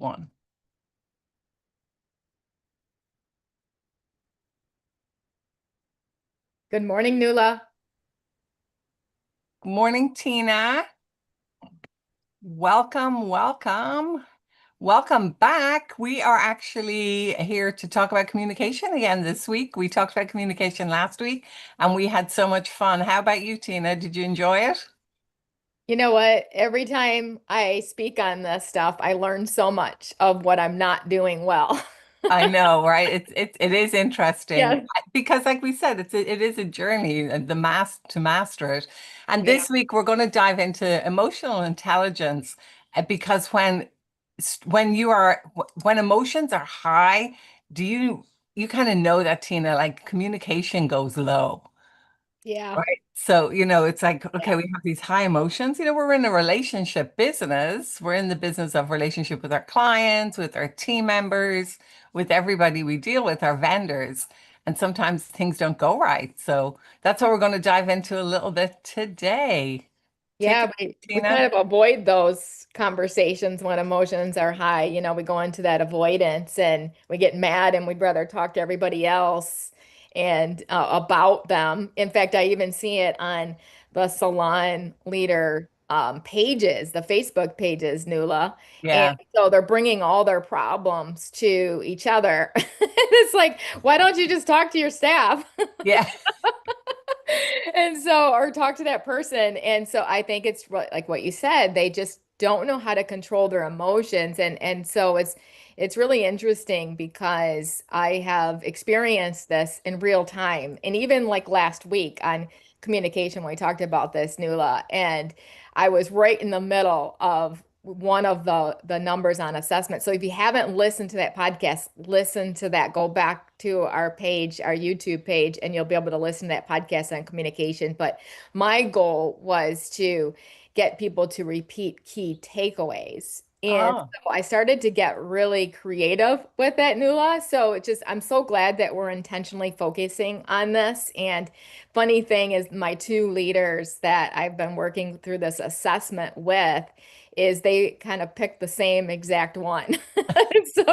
One. Good morning, Nuala. Good morning, Tina. Welcome, welcome. Welcome back. We are actually here to talk about communication again this week. We talked about communication last week and we had so much fun. How about you, Tina? Did you enjoy it? You know what? Every time I speak on this stuff, I learn so much of what I'm not doing well. I know, right? It is interesting Yeah. because, like we said, it is a journey, to master it. And Yeah. this week we're going to dive into emotional intelligence, because when emotions are high, do you kind of know that, Tina? Like communication goes low. Yeah. Right. So, it's like, okay, Yeah. we have these high emotions. We're in a relationship business. We're in the business of relationship with our clients, with our team members, with everybody we deal with, our vendors. And sometimes things don't go right. So that's what we're going to dive into a little bit today. Take Yeah, it, we kind Tina. of avoid those conversations when emotions are high. We go into that avoidance and we get mad and we'd rather talk to everybody else and about them. In fact, I even see it on the Salon leader pages, the Facebook pages, Nuala. And Yeah. so they're bringing all their problems to each other. It's like, why don't you just talk to your staff? Yeah. And so, or talk to that person. And so I think it's like what you said, they just don't know how to control their emotions. And so it's really interesting because I have experienced this in real time. And even like last week on communication, we talked about this, Nuala, and I was right in the middle of one of the numbers on assessment. So if you haven't listened to that podcast, listen to that. Go back to our page, our YouTube page, and you'll be able to listen to that podcast on communication. But my goal was to get people to repeat key takeaways. And Oh, so I started to get really creative with that, Nuala. So I'm so glad that we're intentionally focusing on this. And funny thing is, my two leaders that I've been working through this assessment with is they kind of picked the same exact one. So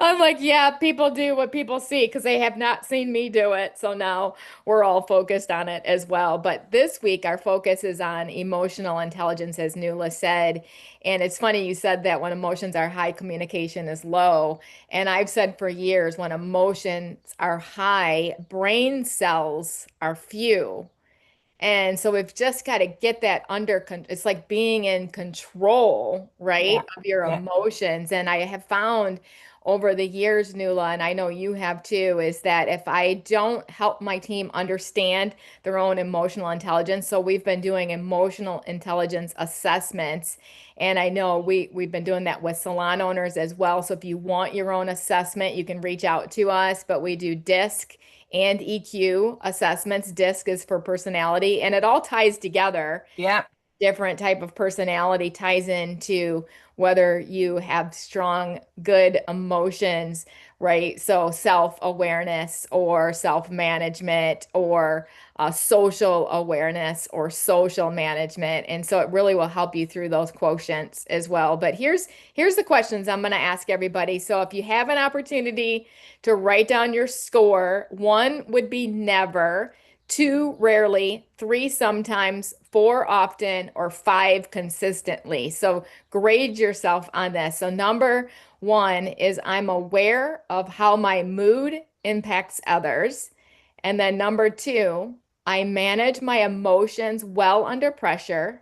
I'm like, yeah, people do what people see because they have not seen me do it. So now we're all focused on it as well. But this week, our focus is on emotional intelligence, as Nuala said. And it's funny you said that when emotions are high, communication is low. And I've said for years, when emotions are high, brain cells are few. And so we've just got to get that under control. It's like being in control, yeah. right, of your Yeah. emotions. And I have found over the years, Nuala, and I know you have too, is that if I don't help my team understand their own emotional intelligence, so we've been doing emotional intelligence assessments, and I know we've been doing that with salon owners as well. So if you want your own assessment, you can reach out to us, but we do DISC and EQ assessments. DISC is for personality, and it all ties together. Yeah. Different type of personality ties into whether you have strong, good emotions, right? So self-awareness or self-management or social awareness or social management. And so it really will help you through those quotients as well. But here's the questions I'm going to ask everybody. So if you have an opportunity to write down your score, one would be never. Two, rarely, three, sometimes, four, often, or five, consistently. So grade yourself on this. So number one is I'm aware of how my mood impacts others. And then number two, I manage my emotions well under pressure.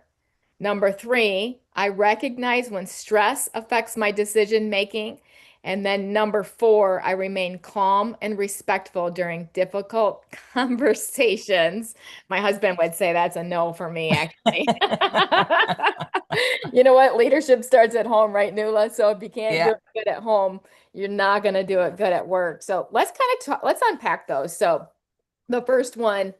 Number three, I recognize when stress affects my decision making. And then number four, I remain calm and respectful during difficult conversations. My husband would say that's a no for me, actually. You know what? Leadership starts at home, right, Nuala? So if you can't do Yeah. it good at home, you're not going to do it good at work. So let's kind of talk, let's unpack those. So the first one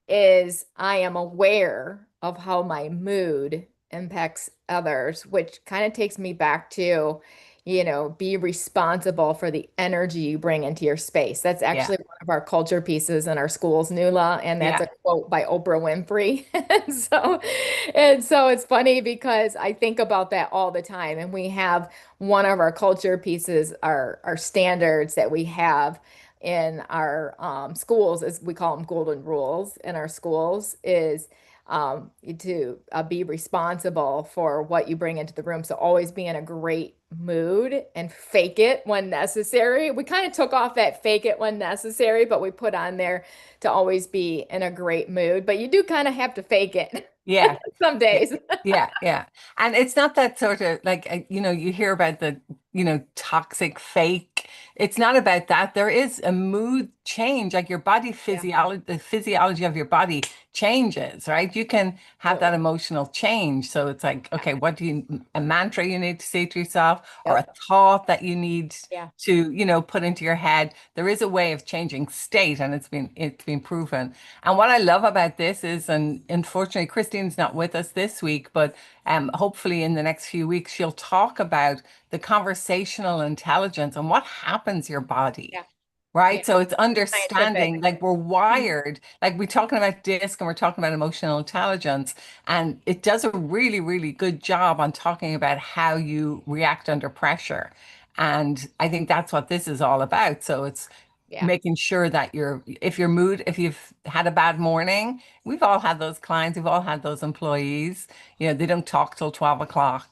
is I am aware of how my mood impacts others, which kind of takes me back to, be responsible for the energy you bring into your space. That's Yeah. actually one of our culture pieces in our schools, Nuala, and that's Yeah. a quote by Oprah Winfrey. And so it's funny because I think about that all the time. And we have one of our culture pieces, our standards that we have in our schools, as we call them golden rules in our schools, is to be responsible for what you bring into the room. So always be in a great mood and fake it when necessary. We kind of took off that fake it when necessary, but we put on there to always be in a great mood. But you do kind of have to fake it Yeah. some Yeah. days. Yeah, yeah. And it's not that sort of like, you hear about the, toxic fake. It's not about that. There is a mood change, like your body Yeah, physiology, the physiology of your body changes, right? You can have that absolutely. emotional change. So it's like, Yeah. okay, a mantra you need to say to yourself, or a Yep. thought that you need Yeah. to, put into your head. There is a way of changing state, and it's been proven. And what I love about this is, and unfortunately, Christine's not with us this week, but hopefully in the next few weeks, she'll talk about the conversational intelligence and what happens to your body. Yeah. Yeah. Right. So it's Scientific. understanding, like we're Mhm. wired, like we're talking about DISC and we're talking about emotional intelligence. And it does a really, really good job on talking about how you react under pressure. And I think that's what this is all about. So it's Yeah. making sure that if you've had a bad morning, we've all had those clients, we've all had those employees, they don't talk till 12 o'clock,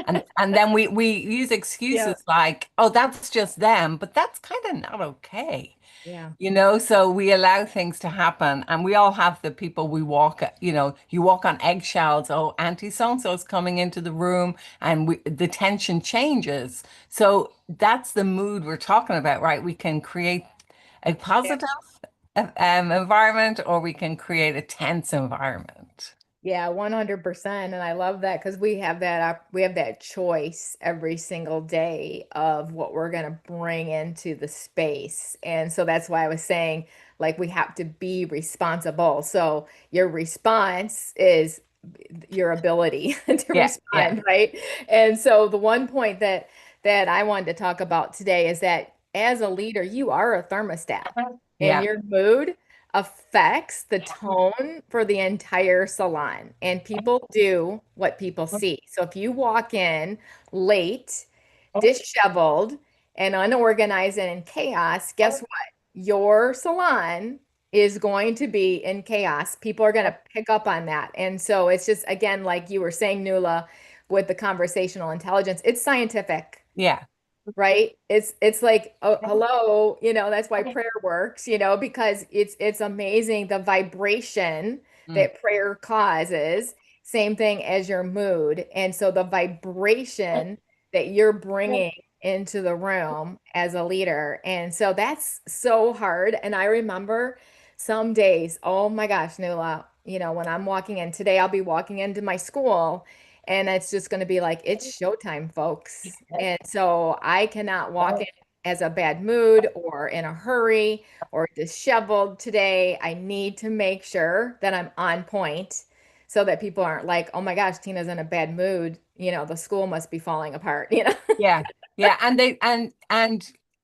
and then we use Yeah. excuses like, oh, that's just them, but that's kind of not okay. Yeah. So we allow things to happen, and we all have the people we walk, you walk on eggshells. Oh, Auntie so-and-so is coming into the room, and the tension changes. So that's the mood we're talking about, right? We can create a Yeah. positive environment, or we can create a tense environment. Yeah, 100%. And I love that because we have that choice every single day of what we're going to bring into the space. And so that's why I was saying like we have to be responsible. So your response is your ability to Yeah, yeah, respond, right? And so the one point that I wanted to talk about today is that as a leader, you are a thermostat and yeah, your mood affects the tone for the entire salon. And people do what people see. So if you walk in late, disheveled, and unorganized and in chaos, guess what? Your salon is going to be in chaos. People are going to pick up on that. And so it's just, again, like you were saying, Nuala, with the conversational intelligence, it's scientific, yeah. right? It's like, oh, hello, that's why prayer works, because it's amazing the vibration Mm, that prayer causes, same thing as your mood. And so the vibration that you're bringing into the room as a leader. And so that's so hard. And I remember some days, oh my gosh, Nuala, when I'm walking in today, I'll be walking into my school. And it's just going to be like, it's showtime, folks. And so I cannot walk in as a bad mood or in a hurry or disheveled today. I need to make sure that I'm on point so that people aren't like, oh my gosh, Tina's in a bad mood. The school must be falling apart. yeah, yeah. And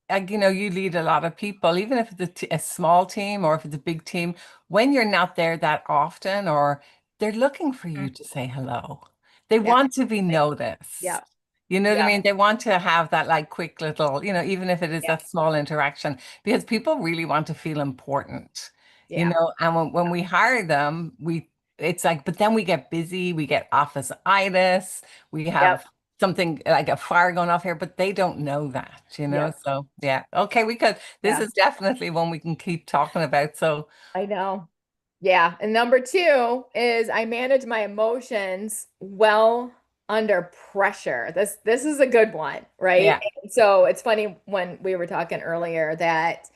you lead a lot of people, even if it's a small team or if it's a big team, when you're not there that often, or they're looking for you Mhm. to say hello. They want to be Absolutely. noticed. Yeah. You know what I Yeah. mean? They want to have that like quick little, even if it is Yeah. that small interaction, because people really want to feel important, Yeah. and when we hire them, it's like, but then we get busy, we get office-itis, we Yep. have something like a fire going off here, but they don't know that. Yep. So yeah, okay, this Yeah. is definitely one we can keep talking about. So I know. Yeah. And number two is I manage my emotions well under pressure. This is a good one, right? yeah, And so it's funny when we were talking earlier that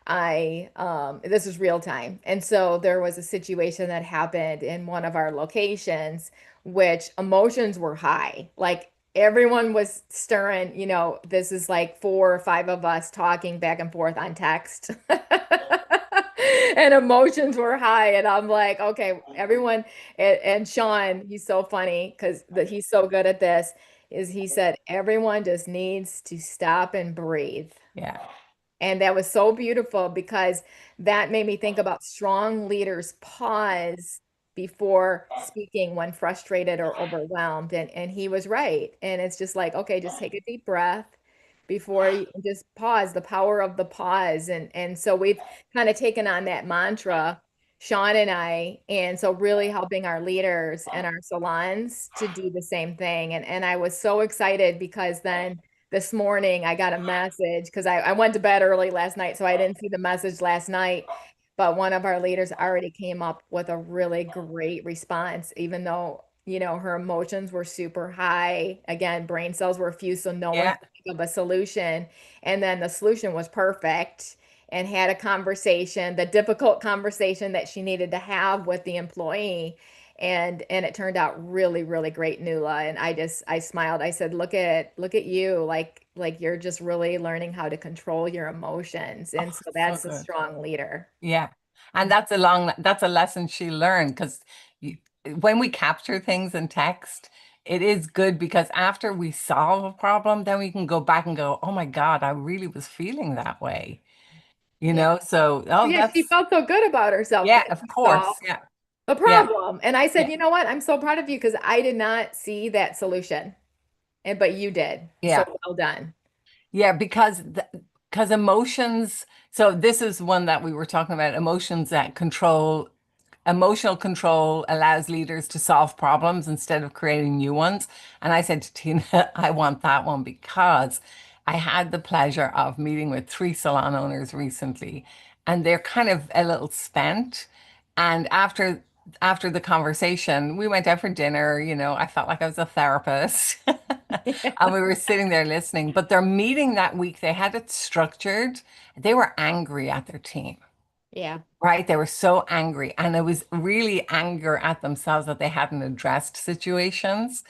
this is real time. And so there was a situation that happened in one of our locations which emotions were high. Like everyone was stirring, this is like four or five of us talking back and forth on text. And emotions were high. And I'm like, okay, everyone, and Sean, he's so funny because he's so good at this. is he said, everyone just needs to stop and breathe. Yeah. And that was so beautiful because that made me think about strong leaders pause before speaking when frustrated or overwhelmed. And he was right. And it's just like, okay, just take a deep breath before you just pause, the power of the pause. And so we've kind of taken on that mantra, Sean and I, and so really helping our leaders and our salons to do the same thing. And I was so excited because then this morning I got a message because I went to bed early last night, so I didn't see the message last night. But one of our leaders already came up with a really great response, even though, her emotions were super high. Again, brain cells were fused, so no one Yeah. could think of a solution. And then the solution was perfect and had a conversation, the difficult conversation that she needed to have with the employee, and it turned out really, really great, Nuala. And I smiled. I said, look at you, like you're just really learning how to control your emotions. And Oh, so so that's a good. strong leader. Yeah. And that's a lesson she learned because when we capture things in text, it is good because after we solve a problem, then we can go back and go, oh my God, I really was feeling that way. Yeah. So, Oh, oh, yeah, she that's, felt so good about herself yeah, that of she solved course. Yeah. the Yeah. problem. And I said, Yeah. you know what? I'm so proud of you because I did not see that solution. And but you did. So Yeah. well done. Yeah. Because emotions, so this is one that we were talking about, emotions that control. Emotional control allows leaders to solve problems instead of creating new ones. And I said to Tina, I want that one because I had the pleasure of meeting with three salon owners recently, and they're kind of a little spent. And after the conversation, we went out for dinner. I felt like I was a therapist. And we were sitting there listening. But their meeting that week, they had it structured. They were angry at their team. Yeah. Right, they were so angry, and it was really anger at themselves that they hadn't addressed situations.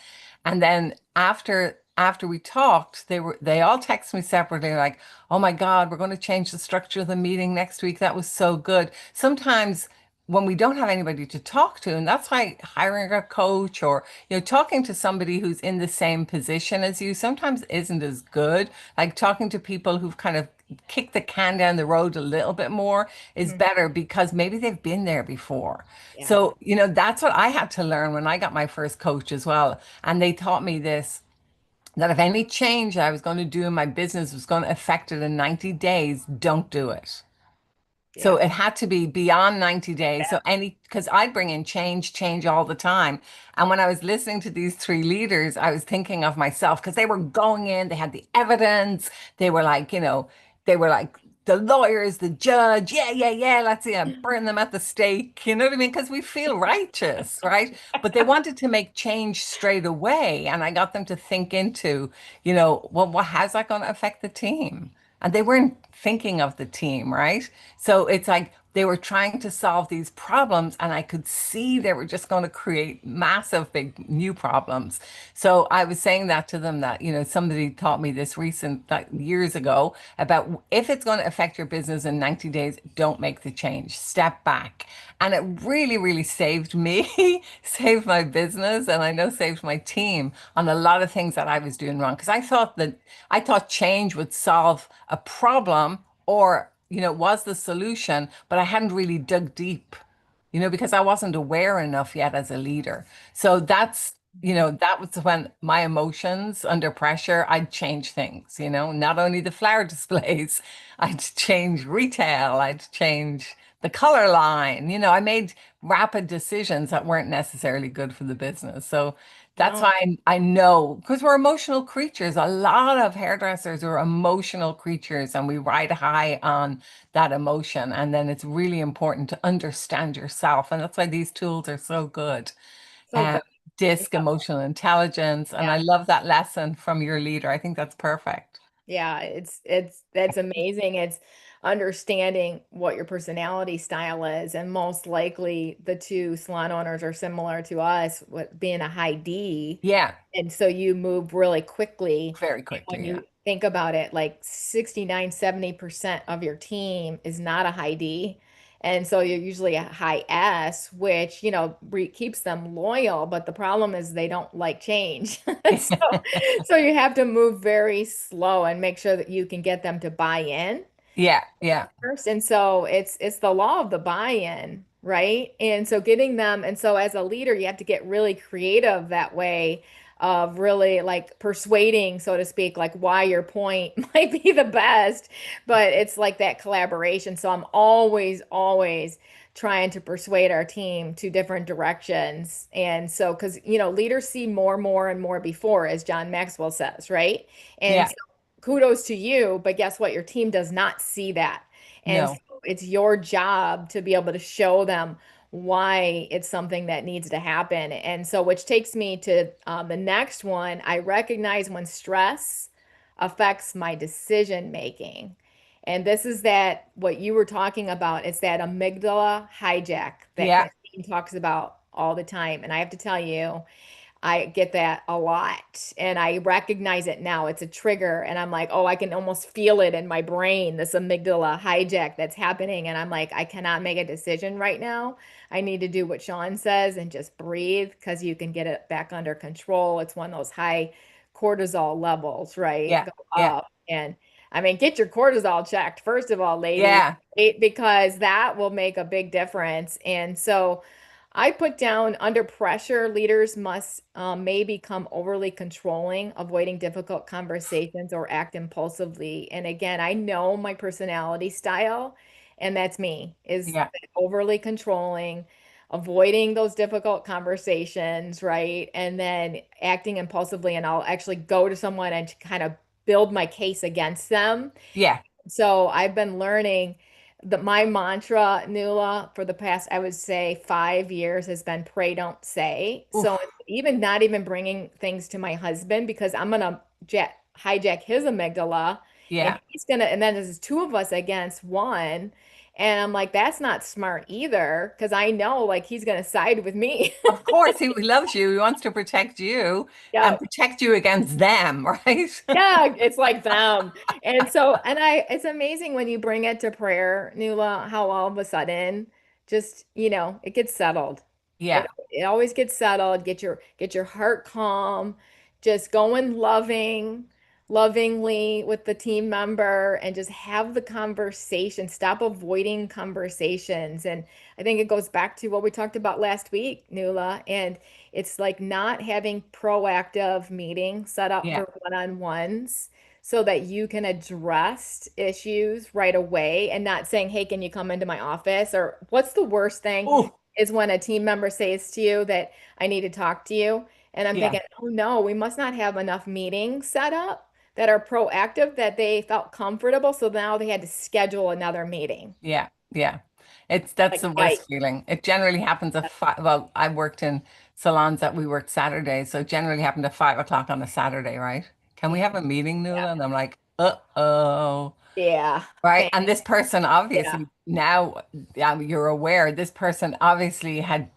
And then after we talked, they all texted me separately, like, "Oh my God, we're going to change the structure of the meeting next week. That was so good." Sometimes when we don't have anybody to talk to, and that's why hiring a coach or talking to somebody who's in the same position as you sometimes isn't as good. Like talking to people who've kind of kicked the can down the road a little bit more is Mhm. better because maybe they've been there before. Yeah. So, that's what I had to learn when I got my first coach as well. And they taught me this, that if any change I was going to do in my business was going to affect it in 90 days, don't do it. So Yeah. it had to be beyond 90 days. So because I'd bring in change all the time. And when I was listening to these three leaders, I was thinking of myself because they were going in, they had the evidence. They were like, they were like the lawyers, the judge. Yeah, yeah, yeah. Let's burn them at the stake. You know what I mean? Because we feel righteous, right? But they wanted to make change straight away. And I got them to think into, well, how's that going to affect the team? And they weren't thinking of the team, right? So it's like they were trying to solve these problems, and I could see they were just going to create massive, big new problems. So I was saying that to them that, somebody taught me this like years ago about if it's going to affect your business in 90 days, don't make the change, step back. And it really, really saved me, saved my business, and I know saved my team on a lot of things that I was doing wrong. Because I thought change would solve a problem or, was the solution, but I hadn't really dug deep, because I wasn't aware enough yet as a leader. So that was when my emotions under pressure, I'd change things, not only the flower displays, I'd change retail, I'd change the color line. I made rapid decisions that weren't necessarily good for the business. So that's No. why I know, because we're emotional creatures. A lot of hairdressers are emotional creatures, and we ride high on that emotion. And then it's really important to understand yourself. And that's why these tools are so good. So Um, good. DISC, emotional intelligence. And I Yeah. love that lesson from your leader. I think that's perfect. Yeah, it's that's amazing. It's understanding what your personality style is, and most likely the two salon owners are similar to us, with being a high D, Yeah, and so you move really quickly. very And when quickly. Yeah. you think about it, like 69, 70% of your team is not a high D, And so you're usually a high S, which, keeps them loyal, but the problem is they don't like change. So, so you have to move very slow and make sure that you can get them to buy in Yeah, yeah, first. And so it's the law of the buy-in, right? And so getting them, and so as a leader, you have to get really creative that way of really like persuading, so to speak, like why your point might be the best, but it's like that collaboration. So I'm always trying to persuade our team to different directions. And so, because leaders see more and more before, as John Maxwell says, right? And yeah. so kudos to you, but guess what? Your team does not see that. And so No. it's your job to be able to show them why it's something that needs to happen. And so, which takes me to the next one. I recognize when stress affects my decision making. And this is that what you were talking about. It's that amygdala hijack that Yeah, Christine talks about all the time. And I have to tell you, I get that a lot and I recognize it now. It's a trigger and I'm like, oh, I can almost feel it in my brain, this amygdala hijack that's happening. And I'm like, I cannot make a decision right now. I need to do what Sean says and just breathe because you can get it back under control. It's one of those high cortisol levels, right? yeah, Go yeah, up. And I mean, get your cortisol checked, first of all, ladies, yeah, because that will make a big difference. And so, I put down under pressure, leaders must may become overly controlling, avoiding difficult conversations or act impulsively. And again, I know my personality style, and that's me, is yeah, overly controlling, avoiding those difficult conversations, right? And then acting impulsively, and I'll actually go to someone and kind of build my case against them. yeah. So I've been learning that my mantra, Nuala, for the past, I would say 5 years has been pray, don't say. So Oof, even not even bringing things to my husband because I'm gonna hijack his amygdala, and yeah. he's gonna, and then there's two of us against one. And I'm like, that's not smart either, because I know like he's gonna side with me. Of course, he loves you. He wants to protect you and Yeah. protect you against them, right? Yeah, it's like them. And so, it's amazing when you bring it to prayer, Nuala, how all of a sudden just, it gets settled. It Yeah, it always gets settled. Get your heart calm, just going lovingly with the team member and just have the conversation. Stop avoiding conversations. And I think it goes back to what we talked about last week, Nuala. And it's like not having proactive meetings set up yeah. for one-on-ones so that you can address issues right away and not saying, hey, can you come into my office? Or what's the worst thing Oh, is when a team member says to you that I need to talk to you. And I'm yeah. thinking, oh no, we must not have enough meetings set up that are proactive that they felt comfortable. So now they had to schedule another meeting. Yeah, yeah. That's Like, the worst yikes. feeling. It generally happens at five. Well, I worked in salons that we worked Saturdays, so it generally happened at 5 o'clock on a Saturday, right? Can we Yeah. have a meeting, Nuala? And I'm like, uh-oh. Yeah. Right. Thank, And this person yeah. obviously now, yeah, you're aware, this person obviously had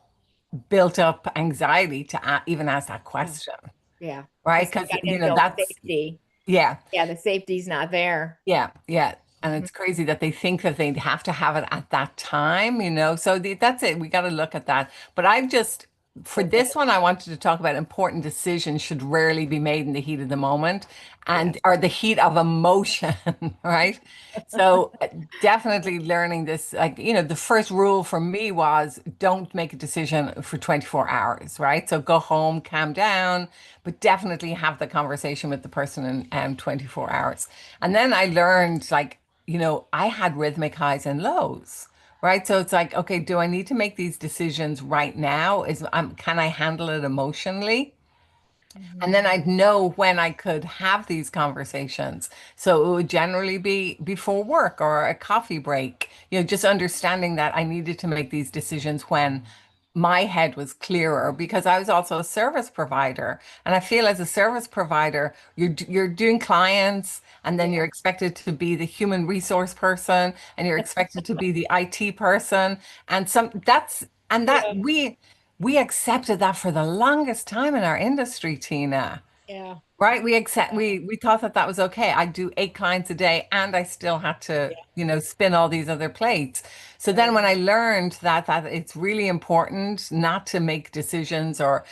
built up anxiety to even ask that Oh, question, yeah. right? Because Because, I didn't build that's, safety. yeah. Yeah, the safety's not there. Yeah, yeah. And Mhm. it's crazy that they think that they have to have it at that time. So that's it. We got to look at that. But for So good. this one, I wanted to talk about important decisions should rarely be made in the heat of the moment Yeah. and or the heat of emotion, right? So definitely learning this, like, the first rule for me was don't make a decision for 24 hours, right? So go home, calm down, but definitely have the conversation with the person in 24 hours. And then I learned, like, I had rhythmic highs and lows, right? So it's like, okay, do I need to make these decisions right now? Can I handle it emotionally? And Mhm. then I'd know when I could have these conversations. So it would generally be before work or a coffee break, just understanding that I needed to make these decisions when my head was clearer because I was also a service provider. And I feel as a service provider, you're doing clients and then you're Yeah. expected to be the human resource person and you're expected to be the IT person. And that Yeah. we accepted that for the longest time in our industry, Tina. Yeah. Right? We thought that that was okay. I do 8 clients a day and I still had to, Yeah. spin all these other plates. So then Right. when I learned that it's really important not to make decisions or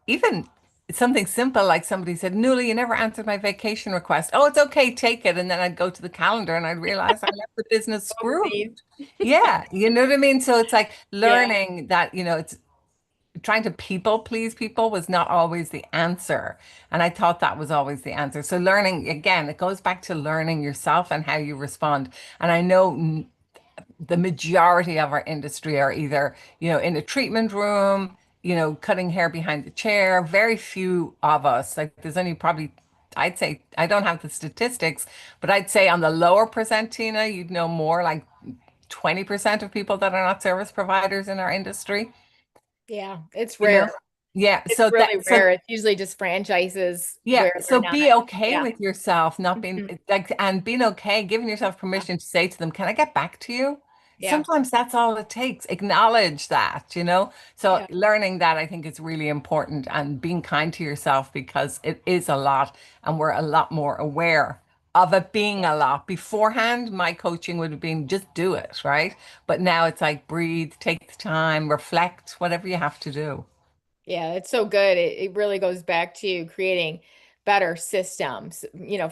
even something simple like somebody said, Nuala, you never answered my vacation request. Oh, it's okay, take it. And then I'd go to the calendar and I'd realize I left the business screwed. Oopsies. Yeah, you know what I mean? So it's like Yeah. learning that, it's trying to people please people was not always the answer. And I thought that was always the answer. So learning, again, it goes back to learning yourself and how you respond. And I know the majority of our industry are either, in a treatment room, cutting hair behind the chair. Very few of us, like there's only probably, I'd say, I don't have the statistics, but I'd say on the lower percent, Tina, you'd know more like 20% of people that are not service providers in our industry, Yeah. It's you rare. know? Yeah. It's So really that, so rare. It's usually just franchises yeah, where they're so not. be okay Yeah. with yourself, not being Mhm. like, and being okay, giving yourself Yeah. permission to say to them, can I get back to you? Yeah. Sometimes that's all it takes. Acknowledge that. So Yeah. learning that I think is really important and being kind to yourself because it is a lot and we're a lot more aware of it being a lot. Beforehand, my coaching would have been just do it, right? But now it's like breathe, take the time, reflect, whatever you have to do. Yeah, it's so good. It really goes back to creating better systems.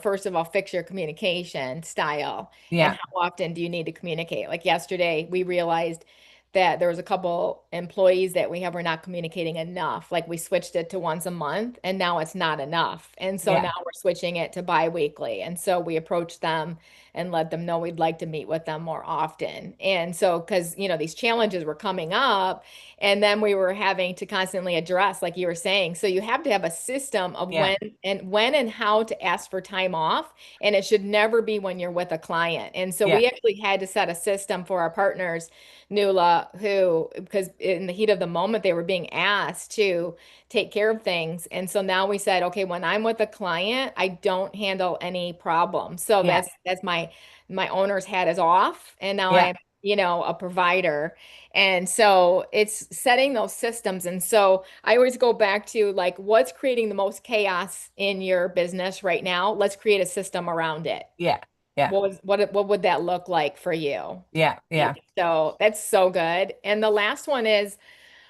First of all, fix your communication style and Yeah, how often do you need to communicate? Like yesterday, we realized that there was a couple employees that we have were not communicating enough. Like we switched it to once a month and now it's not enough. And so now yeah, we're switching it to bi-weekly. And so we approached them and let them know we'd like to meet with them more often. And so, because, these challenges were coming up and then we were having to constantly address, like you were saying. So you have to have a system of yeah, when and how to ask for time off. And it should never be when you're with a client. And so yeah, we actually had to set a system for our partners, Nuala, who, because in the heat of the moment, they were being asked to take care of things. And so now we said, okay, when I'm with a client, I don't handle any problems. So yeah, that's my owner's hat is off. And now yeah. I'm, a provider. And so it's setting those systems. And so I always go back to like, what's creating the most chaos in your business right now? Let's create a system around it. Yeah, yeah, What would that look like for you? yeah, yeah, So that's so good. And the last one is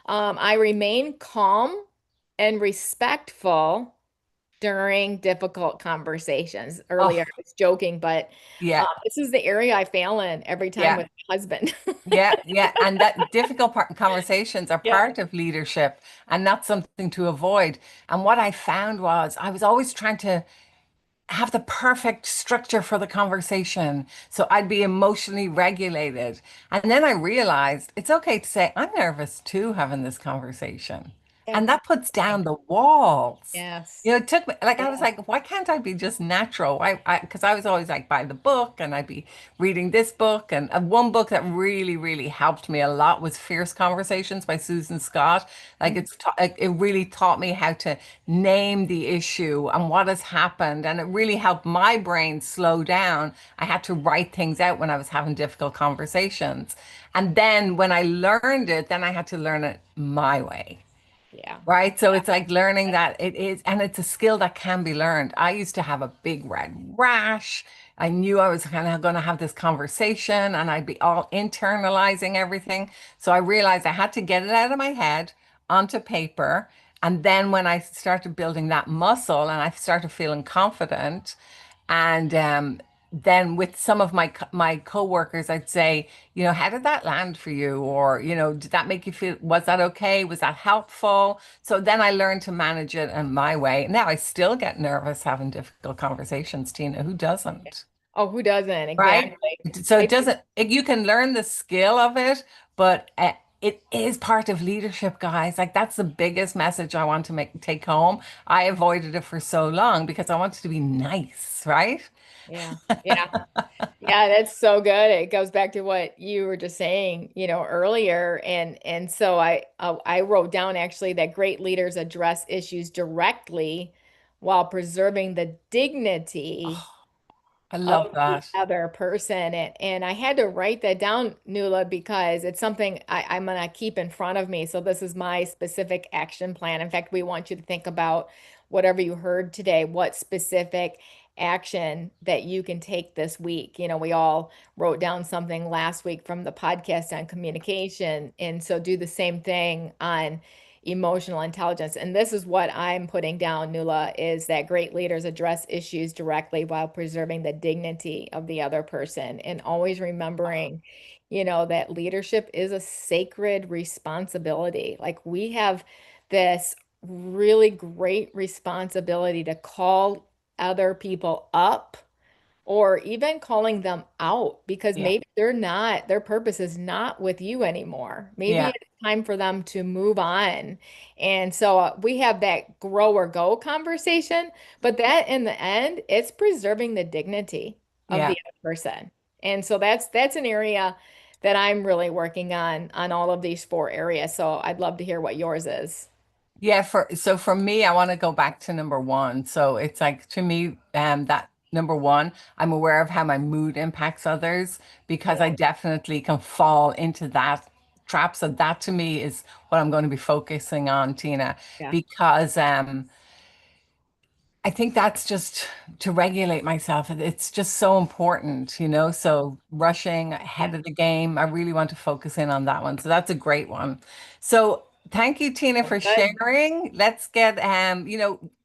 I remain calm and respectful during difficult conversations. Earlier, oh, I was joking, but yeah, this is the area I fail in every time yeah, with my husband. yeah, yeah. And that difficult conversations are Yeah. part of leadership and not something to avoid. And what I found was I was always trying to have the perfect structure for the conversation. So I'd be emotionally regulated. And then I realized it's okay to say, I'm nervous too having this conversation. Yeah. And that puts down the walls. Yes. It took me, like, I was Yeah. like, why can't I be just natural? Because I was always like, by the book, and I'd be reading this book. And one book that really, really helped me a lot was Fierce Conversations by Susan Scott. Like, Mhm. it really taught me how to name the issue and what has happened. And it really helped my brain slow down. I had to write things out when I was having difficult conversations. And then when I learned it, then I had to learn it my way. Yeah. Right. So it's like learning that it is, and it's a skill that can be learned. I used to have a big red rash. I knew I was kind of going to have this conversation and I'd be all internalizing everything. So I realized I had to get it out of my head onto paper. And then when I started building that muscle and I started feeling confident, and then with some of my coworkers, I'd say, how did that land for you? Or, did that make you feel, was that okay? Was that helpful? So then I learned to manage it in my way. Now I still get nervous having difficult conversations, Tina. Who doesn't? Oh, who doesn't? Right? Exactly. So it I think, doesn't, you can learn the skill of it, but it is part of leadership, guys. Like that's the biggest message I want to take home. I avoided it for so long because I wanted to be nice, right? yeah. Yeah. Yeah, that's so good. It goes back to what you were just saying, earlier. And so I wrote down actually that great leaders address issues directly while preserving the dignity Oh, I of love the that. other person. And I had to write that down, Nuala, because it's something I'm gonna keep in front of me. So this is my specific action plan. In fact, we want you to think about whatever you heard today, what specific action that you can take this week. We all wrote down something last week from the podcast on communication. And so do the same thing on emotional intelligence. And this is what I'm putting down, Nuala, is that great leaders address issues directly while preserving the dignity of the other person and always remembering, that leadership is a sacred responsibility. Like we have this really great responsibility to call other people up or even calling them out because Yeah. maybe their purpose is not with you anymore. Maybe Yeah. it's time for them to move on. And so we have that grow or go conversation, but that in the end, it's preserving the dignity of Yeah. the other person. And so that's an area that I'm really working on all of these four areas. So I'd love to hear what yours is. Yeah, for me, I want to go back to number one. So it's like to me, that number one, I'm aware of how my mood impacts others because Yeah. I definitely can fall into that trap. So that to me is what I'm going to be focusing on, Tina, Yeah. because I think that's just to regulate myself. It's just so important, you know. So rushing Yeah. ahead of the game, I really want to focus in on that one. So that's a great one. So thank you, Tina, That's for good. sharing. Let's get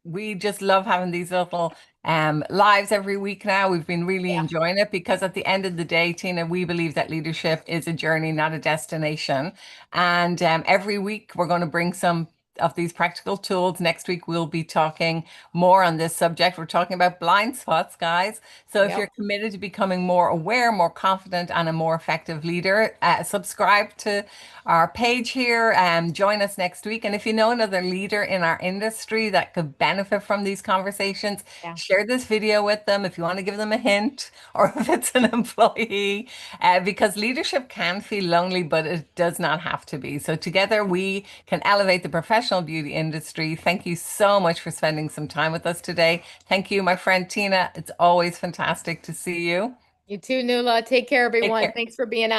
we just love having these little lives every week now. We've been really Yeah. enjoying it because at the end of the day, Tina, we believe that leadership is a journey, not a destination. And every week we're going to bring some of these practical tools. Next week, we'll be talking more on this subject. We're talking about blind spots, guys. So if Yep. you're committed to becoming more aware, more confident, and a more effective leader, subscribe to our page here and join us next week. And if you know another leader in our industry that could benefit from these conversations, Yeah. share this video with them if you want to give them a hint or if it's an employee, because leadership can feel lonely, but it does not have to be. So together we can elevate the professional beauty industry. Thank you so much for spending some time with us today. Thank you, my friend Tina. It's always fantastic to see you. You too, Nuala. Take care, Take everyone. care. Thanks for being on.